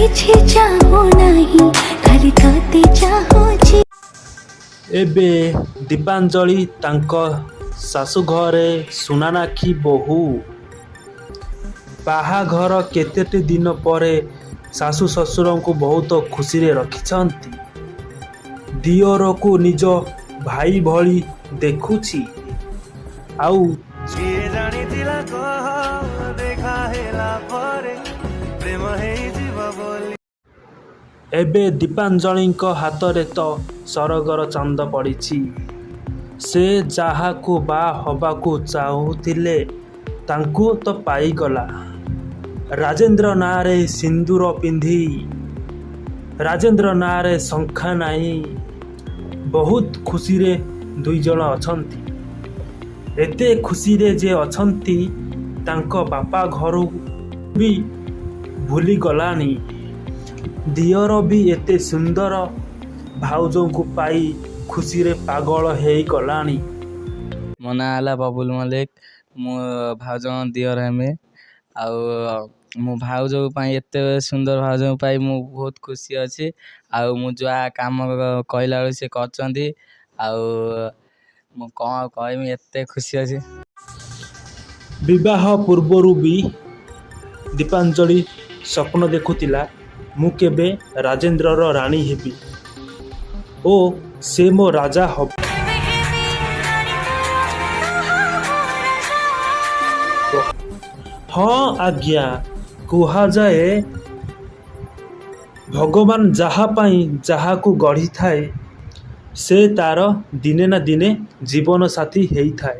କିଛି ଚାହୁ ନାହିଁ ଖାଲି ତତେ ଚାହୁଁଛି। ଏବେ ଦୀପାଞ୍ଜଳି ତାଙ୍କ ଶାଶୁ ଘରେ ସୁନାନାଖି ବୋହୂ। ବାହାଘର କେତେଟି ଦିନ ପରେ ଶାଶୁ ଶ୍ୱଶୁରଙ୍କୁ ବହୁତ ଖୁସିରେ ରଖିଛନ୍ତି। ଦିଅରକୁ ନିଜ ଭାଇ ଭଳି ଦେଖୁଛି। ଆଉ ଏବେ ଦୀପାଞ୍ଜଳିଙ୍କ ହାତରେ ତ ସରଗର ଚାନ୍ଦ ପଡ଼ିଛି। ସେ ଯାହାକୁ ବାହା ହେବାକୁ ଚାହୁଁଥିଲେ ତାଙ୍କୁ ତ ପାଇଗଲା। ରାଜେନ୍ଦ୍ର ନାଁରେ ସିନ୍ଦୁର ପିନ୍ଧି, ରାଜେନ୍ଦ୍ର ନାଁରେ ଶଙ୍ଖା ନାହିଁ। ବହୁତ ଖୁସିରେ ଦୁଇଜଣ ଅଛନ୍ତି। ଏତେ ଖୁସିରେ ଯେ ଅଛନ୍ତି ତାଙ୍କ ବାପା ଘରୁ ବି ଭୁଲିଗଲାଣି। ଦିଅର ବି ଏତେ ସୁନ୍ଦର ଭାଉଜଙ୍କୁ ପାଇ ଖୁସିରେ ପାଗଳ ହେଇଗଲାଣି। ମୋ ନାଁ ହେଲା ବବୁଲ ମଲ୍ଲିକ। ମୁଁ ଭାଉଜଙ୍କ ଦିଅର ହେମି। ଆଉ ମୁଁ ଭାଉଜ ପାଇଁ ଏତେ ସୁନ୍ଦର ଭାଉଜଙ୍କ ପାଇଁ ମୁଁ ବହୁତ ଖୁସି ଅଛି। ଆଉ ମୁଁ ଯାହା କାମ କହିଲା ବେଳକୁ ସେ କରୁଛନ୍ତି। ଆଉ ମୁଁ କ'ଣ କହିବି, ଏତେ ଖୁସି ଅଛି। ବିବାହ ପୂର୍ବରୁ ବି ଦୀପାଞ୍ଜଳି ସ୍ୱପ୍ନ ଦେଖୁଥିଲା ମୁଁ କେବେ ରାଜେନ୍ଦ୍ରର ରାଣୀ ହେବି ଓ ସେ ମୋ ରାଜା ହେବ। ହଁ ଆଜ୍ଞା, କୁହାଯାଏ ଭଗବାନ ଯାହା ପାଇଁ ଯାହାକୁ ଗଢ଼ିଥାଏ ସେ ତାର ଦିନେ ନା ଦିନେ ଜୀବନ ସାଥୀ ହେଇଥାଏ।